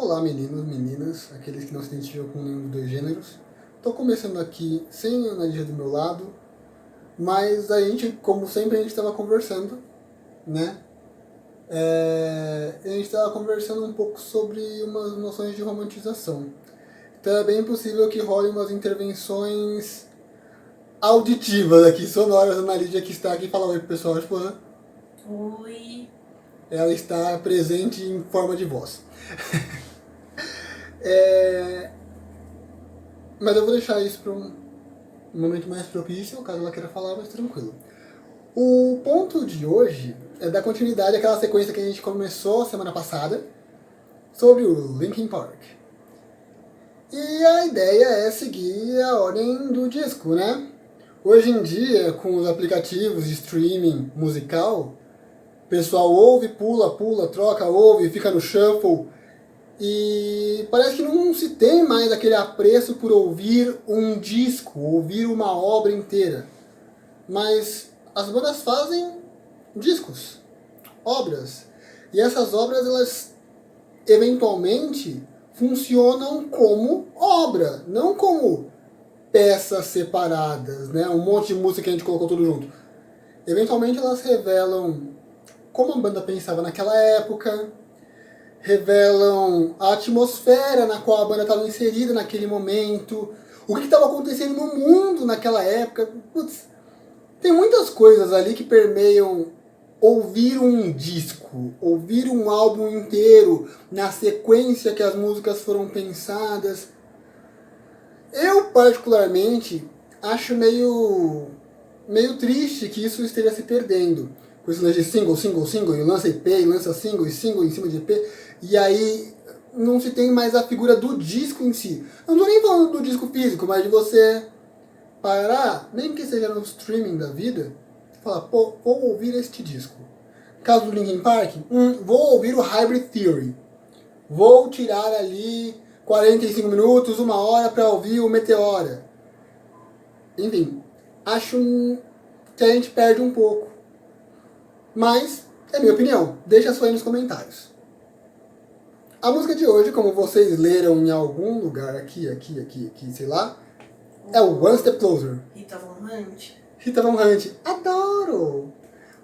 Olá meninos, meninas, aqueles que não se identificam com nenhum dos dois gêneros. Tô começando aqui sem a Nadia do meu lado, mas a gente, como sempre, a gente estava conversando, né? A gente estava conversando um pouco sobre umas noções de romantização. Então é bem possível que role umas intervenções auditivas aqui, sonoras, da Nadia que está aqui. Fala oi pro pessoal, esposa. Oi. Ela está presente em forma de voz. Mas eu vou deixar isso para um momento mais propício, caso ela queira falar, mas tranquilo. O ponto de hoje é dar continuidade àquela sequência que a gente começou semana passada sobre o Linkin Park. E a ideia é seguir a ordem do disco, né? Hoje em dia, com os aplicativos de streaming musical, o pessoal ouve, pula, troca, ouve, fica no shuffle. E parece que não se tem mais aquele apreço por ouvir um disco, ouvir uma obra inteira. Mas as bandas fazem discos, obras. E essas obras, elas eventualmente funcionam como obra, não como peças separadas, né? Um monte de música que a gente colocou tudo junto. Eventualmente elas revelam como a banda pensava naquela época, revelam a atmosfera na qual a banda estava inserida naquele momento, o que estava acontecendo no mundo naquela época. Putz, tem muitas coisas ali que permeiam ouvir um disco, ouvir um álbum inteiro, na sequência que as músicas foram pensadas. Eu, particularmente, acho meio triste que isso esteja se perdendo. Com esse lance de single, e lança EP, e lança single em cima de EP, e aí não se tem mais a figura do disco em si. Eu não estou nem falando do disco físico, mas de você parar, nem que seja no streaming da vida, falar, pô, vou ouvir este disco. Caso do Linkin Park, vou ouvir o Hybrid Theory. Vou tirar ali 45 minutos, uma hora para ouvir o Meteora. Enfim, acho que a gente perde um pouco. Mas, é minha opinião. Deixa a sua aí nos comentários. A música de hoje, como vocês leram em algum lugar aqui, sei lá, é o One Step Closer. Rita Von Hunt. Rita Von Hunt. Adoro!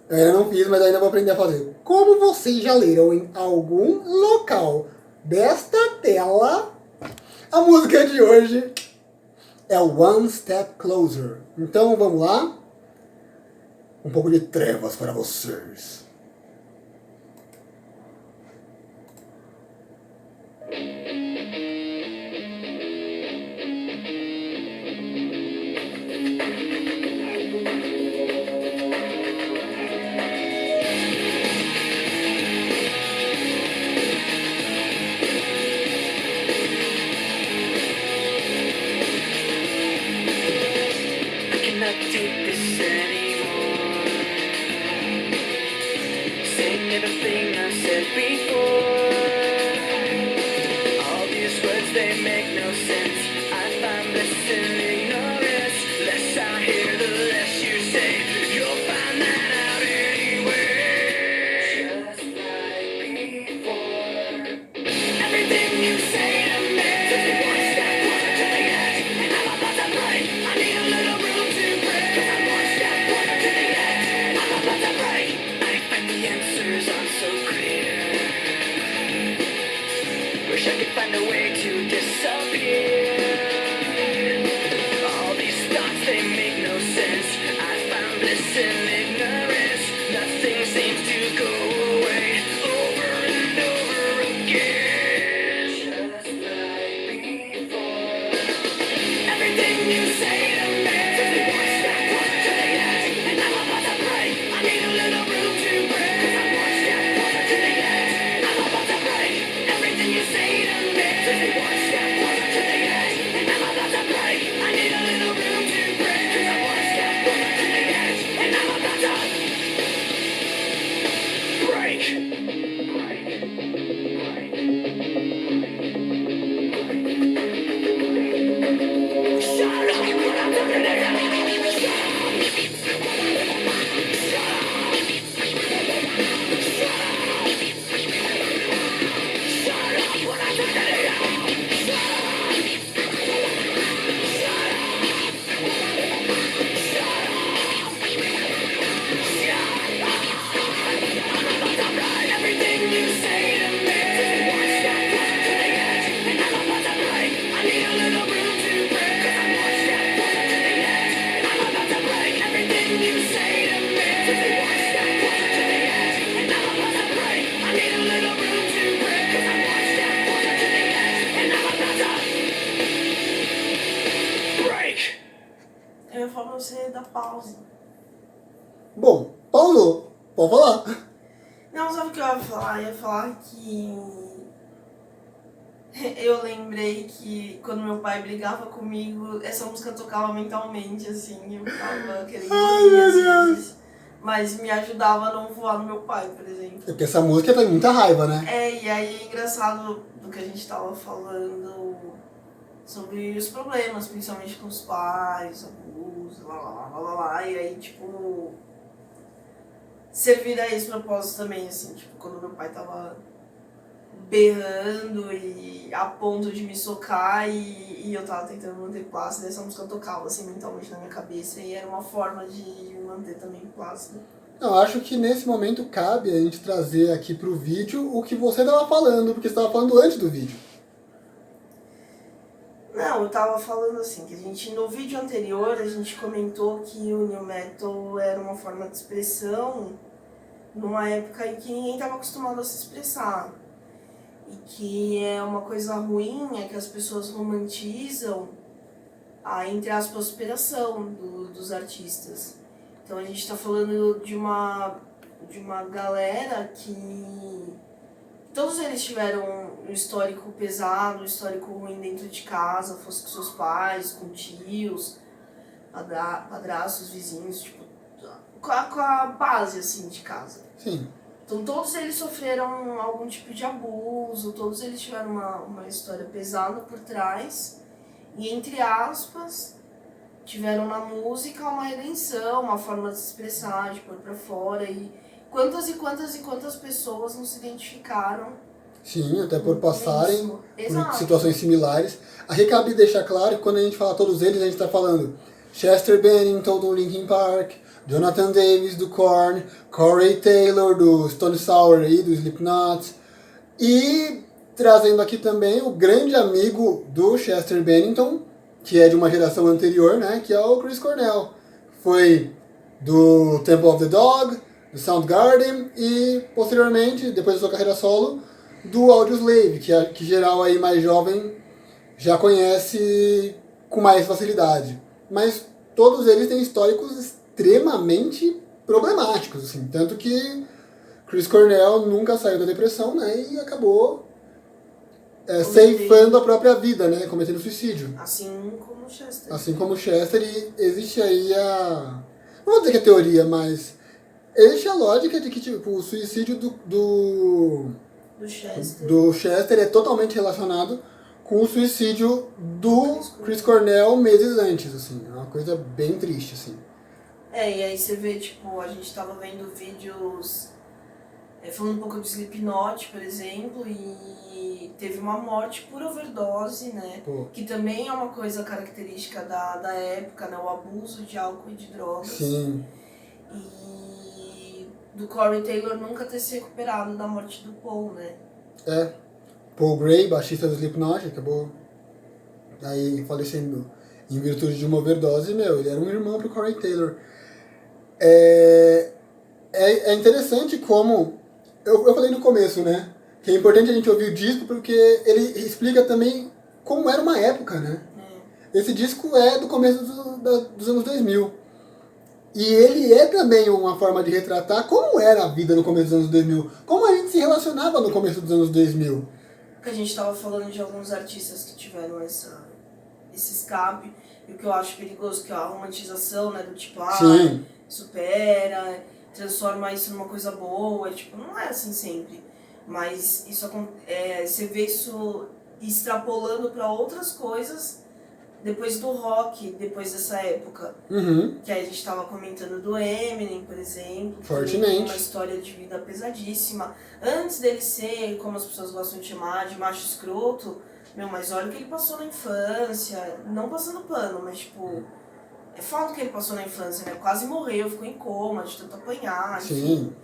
Eu ainda não fiz, mas ainda vou aprender a fazer. Como vocês já leram em algum local desta tela, a música de hoje é o One Step Closer. Então vamos lá? Um pouco de trevas para vocês. Everything I said before, all these words, they make no sense. I find bliss in ignorance. Less I hear, the less you say. You'll find that out anyway. Just like before. Everything you say to me takes me one step closer to the edge, and I'm about to break. I need a little room to breathe, 'cause I'm one step closer to the edge, and I'm about to break. And the answers aren't so clear. Wish I could find a way to disappear. All these thoughts, they make no sense. I found bliss in ignorance. Nothing seems to go away. Over and over again. Just like before. Everything you say to me takes me one step closer to the edge, and I'm about to break. I need a little room to breathe, 'cause I'm one step closer to the edge. I'm about to break. Everything you say to me takes me one step closer to the edge, pause. Bom, pausou. Pode falar. Não, sabe o que eu ia falar? Eu ia falar que eu lembrei que quando meu pai brigava comigo, essa música tocava mentalmente, assim, e eu ficava querendo rir às vezes. Mas me ajudava a não voar no meu pai, por exemplo. É porque essa música tem muita raiva, né? E aí é engraçado do que a gente tava falando sobre os problemas, principalmente com os pais, abuso, lá. E aí, tipo, servir a esse propósito também, assim, tipo, quando meu pai tava berrando e a ponto de me socar e eu tava tentando manter plácido, essa música tocava assim mentalmente na minha cabeça e era uma forma de me manter também plácido. Eu acho que nesse momento cabe a gente trazer aqui pro vídeo o que você estava falando, porque você estava falando antes do vídeo. Não, eu tava falando assim, que a gente, no vídeo anterior, a gente comentou que o New Metal era uma forma de expressão numa época em que ninguém tava acostumado a se expressar. E que é uma coisa ruim, é que as pessoas romantizam a, entre aspas, superação dos artistas. Então a gente está falando de uma galera que todos eles tiveram um histórico pesado, um histórico ruim dentro de casa, fosse com seus pais, com tios, padrastos, vizinhos, tipo, com a base assim de casa. Sim. Então todos eles sofreram algum tipo de abuso, todos eles tiveram uma história pesada por trás e, entre aspas, tiveram na música uma redenção, uma forma de se expressar, de pôr pra fora. E quantas pessoas não se identificaram. Sim, até por passarem por Exato. situações similares. Aqui cabe deixar claro que quando a gente fala todos eles, a gente está falando Chester Bennington do Linkin Park, Jonathan Davis do Korn, Corey Taylor do Stone Sour e do Slipknot, e trazendo aqui também o grande amigo do Chester Bennington, que é de uma geração anterior, né, que é o Chris Cornell. Foi do Temple of the Dog, do Soundgarden e, posteriormente, depois da sua carreira solo, do Audioslave, que geral aí mais jovem já conhece com mais facilidade. Mas todos eles têm históricos extremamente problemáticos, assim, tanto que Chris Cornell nunca saiu da depressão, né, e acabou ceifando a própria vida, né, cometendo suicídio. Assim como o Chester. Assim como o Chester, e existe aí não vou dizer que é teoria, mas existe a lógica de que tipo, o suicídio do Chester é totalmente relacionado com o suicídio do Chris Cornell meses antes, assim, é uma coisa bem triste, assim. E aí você vê, tipo, a gente tava vendo vídeos falando um pouco do Slipknot, por exemplo, e teve uma morte por overdose, né? Pô. Que também é uma coisa característica da época, né? O abuso de álcool e de drogas. Sim. E do Corey Taylor nunca ter se recuperado da morte do Paul, né? Paul Gray, baixista do Slipknot, acabou aí falecendo em virtude de uma overdose, ele era um irmão pro Corey Taylor. É interessante como, eu falei no começo, né, que é importante a gente ouvir o disco porque ele explica também como era uma época, né. Esse disco é do começo dos anos 2000. E ele é também uma forma de retratar como era a vida no começo dos anos 2000, como a gente se relacionava no começo dos anos 2000. Que a gente estava falando de alguns artistas que tiveram esse escape, e o que eu acho perigoso, que é a romantização, né, do tipo, Sim. Supera, transforma isso numa coisa boa, tipo, não é assim sempre. Mas isso você vê isso extrapolando para outras coisas depois do rock, depois dessa época. Uhum. Que aí a gente estava comentando do Eminem, por exemplo. Fortemente. Que tem uma história de vida pesadíssima. Antes dele ser, como as pessoas gostam de chamar, de macho escroto, mas olha o que ele passou na infância. Não passando pano, mas tipo... É foda o que ele passou na infância, né? Quase morreu, ficou em coma de tanto apanhar. Sim. Enfim.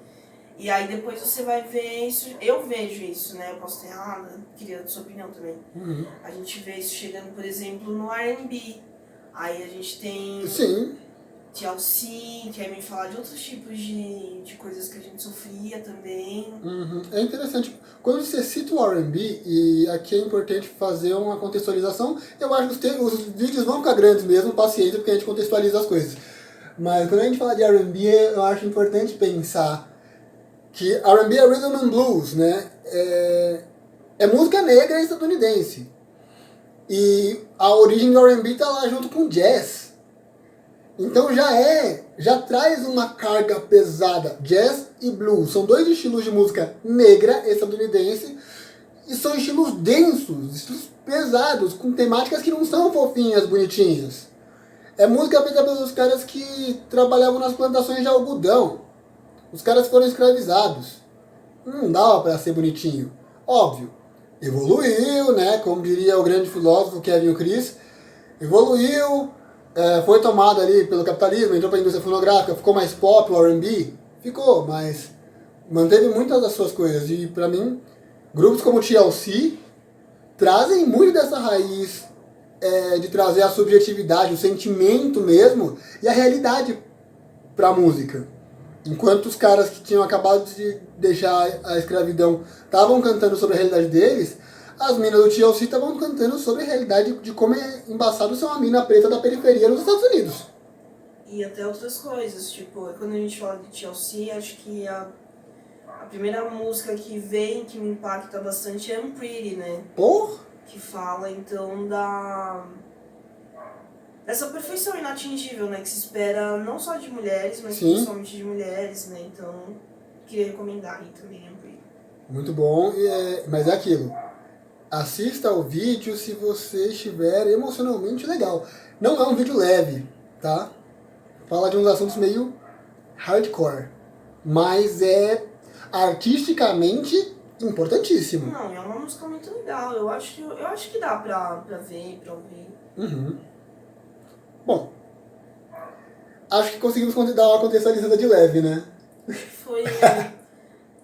E aí depois você vai ver isso, eu vejo isso, né? Eu posso estar errada, queria a sua opinião também. Uhum. A gente vê isso chegando, por exemplo, no R&B. Aí a gente tem Sim. TLC, que aí vem falar de outros tipos de coisas que a gente sofria também. Uhum. É interessante. Quando você cita o R&B, e aqui é importante fazer uma contextualização, eu acho que os vídeos vão ficar grandes mesmo, paciência, porque a gente contextualiza as coisas. Mas quando a gente fala de R&B, eu acho importante pensar que R&B é Rhythm and Blues, né? É música negra estadunidense. E a origem do R&B tá lá junto com jazz. Então já traz uma carga pesada. Jazz e blues são dois estilos de música negra estadunidense e são estilos densos, estilos pesados, com temáticas que não são fofinhas, bonitinhas. É música feita pelos caras que trabalhavam nas plantações de algodão. Os caras foram escravizados. Não dava pra ser bonitinho. Óbvio, evoluiu, né? Como diria o grande filósofo Kevin Chris, evoluiu, foi tomado ali pelo capitalismo, entrou pra indústria fonográfica, ficou mais pop, o R&B? Ficou, mas manteve muitas das suas coisas. E pra mim, grupos como TLC trazem muito dessa raiz de trazer a subjetividade, o sentimento mesmo e a realidade pra música. Enquanto os caras que tinham acabado de deixar a escravidão estavam cantando sobre a realidade deles, as minas do TLC estavam cantando sobre a realidade de como é embaçado ser uma mina preta da periferia nos Estados Unidos. E até outras coisas, tipo, quando a gente fala de TLC, acho que a primeira música que vem, que me impacta bastante é I'm Pretty, né? Porra! Que fala, então, dessa perfeição inatingível, né? Que se espera não só de mulheres, mas Sim. principalmente de mulheres, né? Então, queria recomendar aí também I'm Pretty. Muito bom, mas é aquilo. Assista ao vídeo se você estiver emocionalmente legal. Não é um vídeo leve, tá? Fala de uns assuntos meio hardcore, mas é artisticamente importantíssimo. Não, é uma música muito legal. Eu acho que dá pra ver, pra ouvir. Uhum. Bom, acho que conseguimos dar uma contextualizada de leve, né? Acho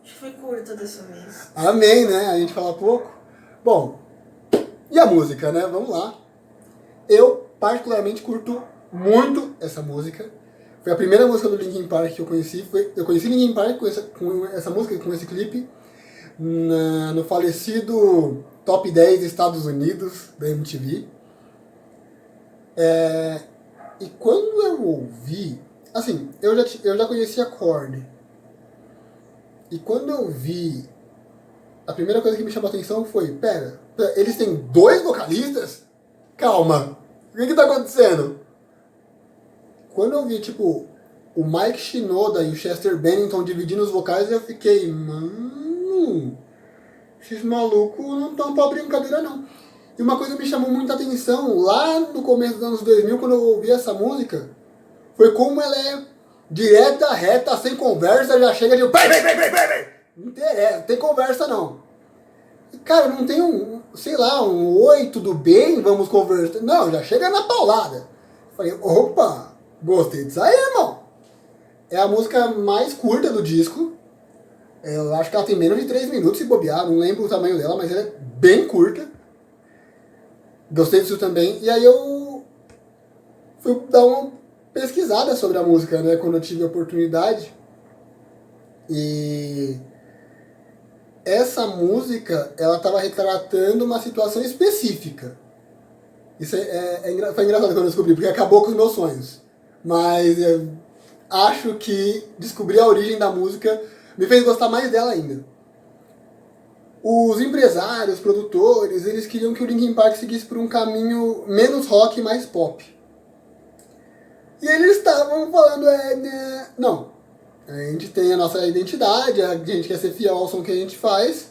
que foi curta dessa vez. Amém, né? A gente fala pouco. Bom, e a música, né? Vamos lá. Eu particularmente curto muito essa música. Foi a primeira música do Linkin Park que eu conheci. Eu conheci Linkin Park com essa música, com esse clipe, no falecido Top 10 Estados Unidos da MTV. E quando eu ouvi, assim, eu já conhecia Korn. E quando eu vi, a primeira coisa que me chamou a atenção foi, pera, eles têm 2 vocalistas? Calma, o que tá acontecendo? Quando eu vi, tipo, o Mike Shinoda e o Chester Bennington dividindo os vocais, eu fiquei, mano, esses malucos não estão pra brincadeira não. E uma coisa que me chamou muita atenção, lá no começo dos anos 2000, quando eu ouvi essa música, foi como ela é direta, reta, sem conversa, já chega de... Não interessa, não tem conversa não. Cara, não tem um oi, tudo bem, vamos conversar. Não, já chega na paulada. Falei, opa, gostei disso aí, irmão. É a música mais curta do disco. Eu acho que ela tem menos de 3 minutos se bobear, não lembro o tamanho dela, mas ela é bem curta. Gostei disso também. E aí eu fui dar uma pesquisada sobre a música, né, quando eu tive a oportunidade. E essa música, ela estava retratando uma situação específica. Isso foi engraçado quando eu descobri, porque acabou com os meus sonhos. Mas acho que descobrir a origem da música me fez gostar mais dela ainda. Os empresários, produtores, eles queriam que o Linkin Park seguisse por um caminho menos rock e mais pop. E eles estavam falando, não, a gente tem a nossa identidade, a gente quer ser fiel ao som que a gente faz,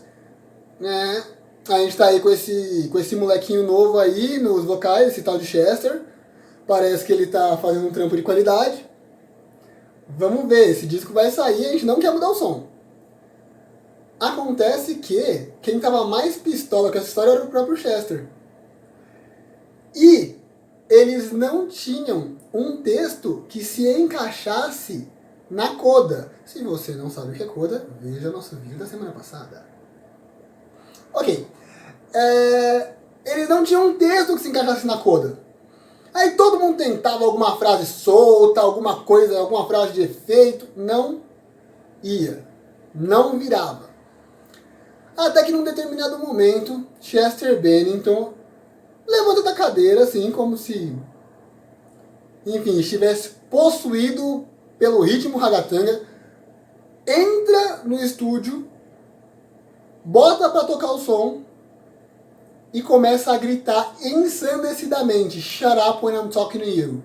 né? A gente tá aí com esse molequinho novo aí nos vocais, esse tal de Chester. Parece que ele tá fazendo um trampo de qualidade. Vamos ver, esse disco vai sair, a gente não quer mudar o som. Acontece que quem tava mais pistola com essa história era o próprio Chester. E eles não tinham um texto que se encaixasse na coda. Se você não sabe o que é coda, veja nosso vídeo da semana passada. Ok. Eles não tinham um texto que se encaixasse na coda. Aí todo mundo tentava alguma frase solta, alguma coisa, alguma frase de efeito. Não ia. Não virava. Até que num determinado momento, Chester Bennington levanta da cadeira, assim, como se enfim, estivesse possuído pelo ritmo ragatanga, entra no estúdio, bota pra tocar o som e começa a gritar ensandecidamente: Shut up when I'm talking to you.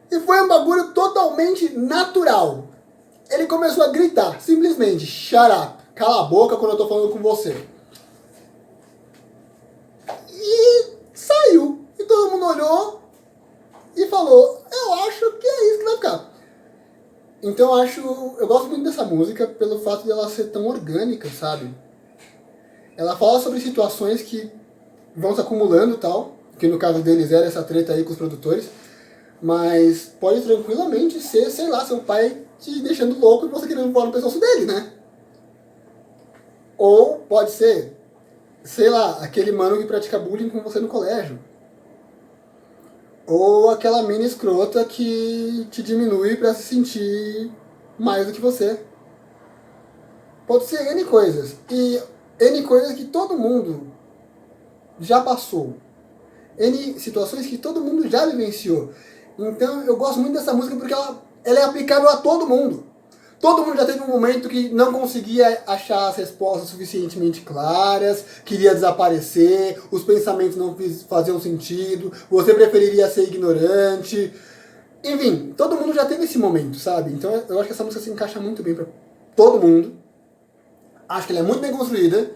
E foi um bagulho totalmente natural. Ele começou a gritar, simplesmente: Shut up, cala a boca quando eu tô falando com você. E saiu. E todo mundo olhou e falou: eu acho que é isso que vai ficar. Então eu gosto muito dessa música pelo fato de ela ser tão orgânica, sabe? Ela fala sobre situações que vão se acumulando e tal, que no caso deles era essa treta aí com os produtores, mas pode tranquilamente ser, sei lá, seu pai te deixando louco e você querendo voar no pescoço dele, né? Ou pode ser, sei lá, aquele mano que pratica bullying com você no colégio. Ou aquela mina escrota que te diminui pra se sentir mais do que você. Pode ser N coisas. E N coisas que todo mundo já passou. N situações que todo mundo já vivenciou. Então eu gosto muito dessa música porque ela é aplicável a todo mundo. Todo mundo já teve um momento que não conseguia achar as respostas suficientemente claras, queria desaparecer, os pensamentos não faziam sentido, você preferiria ser ignorante. Enfim, todo mundo já teve esse momento, sabe? Então eu acho que essa música se encaixa muito bem pra todo mundo. Acho que ela é muito bem construída.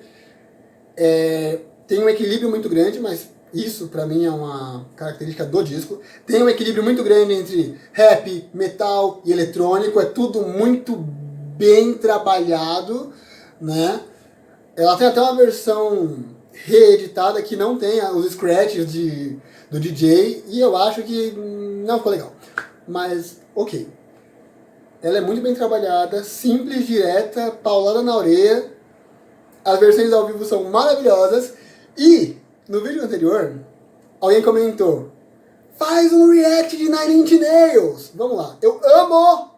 Tem um equilíbrio muito grande, mas isso pra mim é uma característica do disco. Tem um equilíbrio muito grande entre rap, metal e eletrônico. É tudo muito bem trabalhado, né? Ela tem até uma versão reeditada que não tem os scratches do DJ. E eu acho que não ficou legal. Mas, ok. Ela é muito bem trabalhada, simples, direta, paulada na orelha. As versões ao vivo são maravilhosas. E no vídeo anterior, alguém comentou: faz um react de Nine Inch Nails. Vamos lá. Eu amo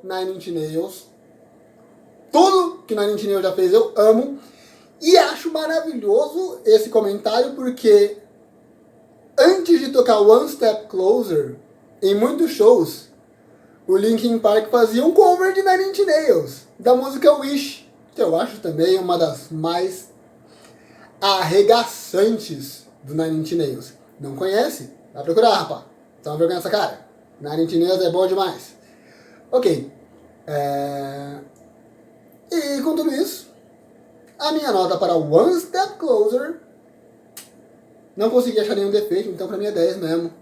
Nine Inch Nails. Tudo que Nine Inch Nails já fez eu amo. E acho maravilhoso esse comentário porque antes de tocar One Step Closer, em muitos shows, o Linkin Park fazia um cover de Nine Inch Nails, da música Wish, que eu acho também uma das mais arregaçantes do Nine Inch Nails. Não conhece? Vai procurar, rapaz. Tá uma vergonha nessa cara. Nine Inch Nails é bom demais. Ok. E com tudo isso, a minha nota para One Step Closer, não consegui achar nenhum defeito, então pra mim é 10 mesmo.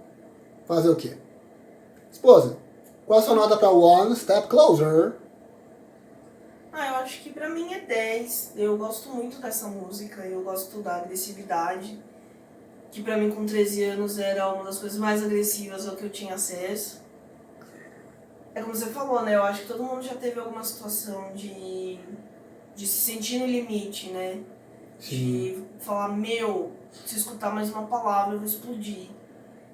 Fazer o quê? Esposa, qual a sua nota para One Step Closer? Eu acho que pra mim é 10. Eu gosto muito dessa música, eu gosto da agressividade, que pra mim com 13 anos era uma das coisas mais agressivas ao que eu tinha acesso. É como você falou, né? Eu acho que todo mundo já teve alguma situação de se sentir no limite, né? Sim. De falar, se escutar mais uma palavra eu vou explodir.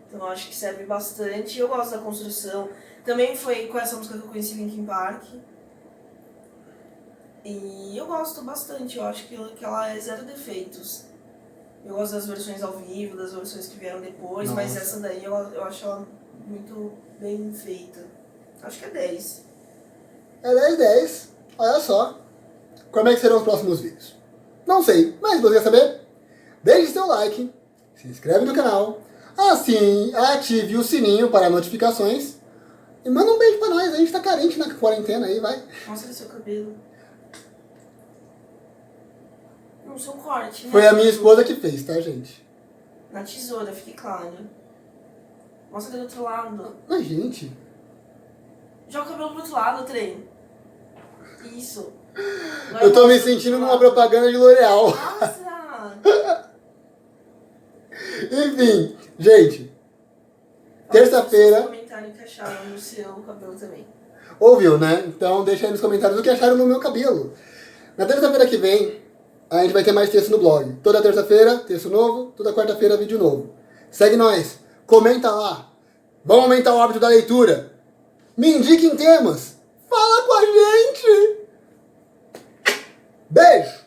Então eu acho que serve bastante. Eu gosto da construção. Também foi com essa música que eu conheci Linkin Park. E eu gosto bastante, eu acho que ela é zero defeitos. Eu gosto das versões ao vivo, das versões que vieram depois, Nossa. mas essa daí eu acho ela muito bem feita. Acho que é 10. É 10. Olha só. Como é que serão os próximos vídeos? Não sei, mas você quer saber? Deixe seu like, se inscreve no canal, ative o sininho para notificações e manda um beijo pra nós. A gente tá carente na quarentena aí, vai. Mostra seu cabelo. No seu corte, né? Foi a minha esposa que fez, tá, gente? Na tesoura, fique claro. Mostra do outro lado. Mas, gente... Joga o cabelo pro outro lado, trem. Isso. Agora Eu tô me mostra do sentindo outro numa lado. propaganda de L'Oreal. Mostra! Enfim, gente. Terça-feira... Os comentários que acharam no seu cabelo também. Ouviu, né? Então deixa aí nos comentários o que acharam no meu cabelo. Na terça-feira que vem, a gente vai ter mais texto no blog. Toda terça-feira, texto novo. Toda quarta-feira, vídeo novo. Segue nós. Comenta lá. Vamos aumentar o hábito da leitura. Me indiquem temas. Fala com a gente. Beijo.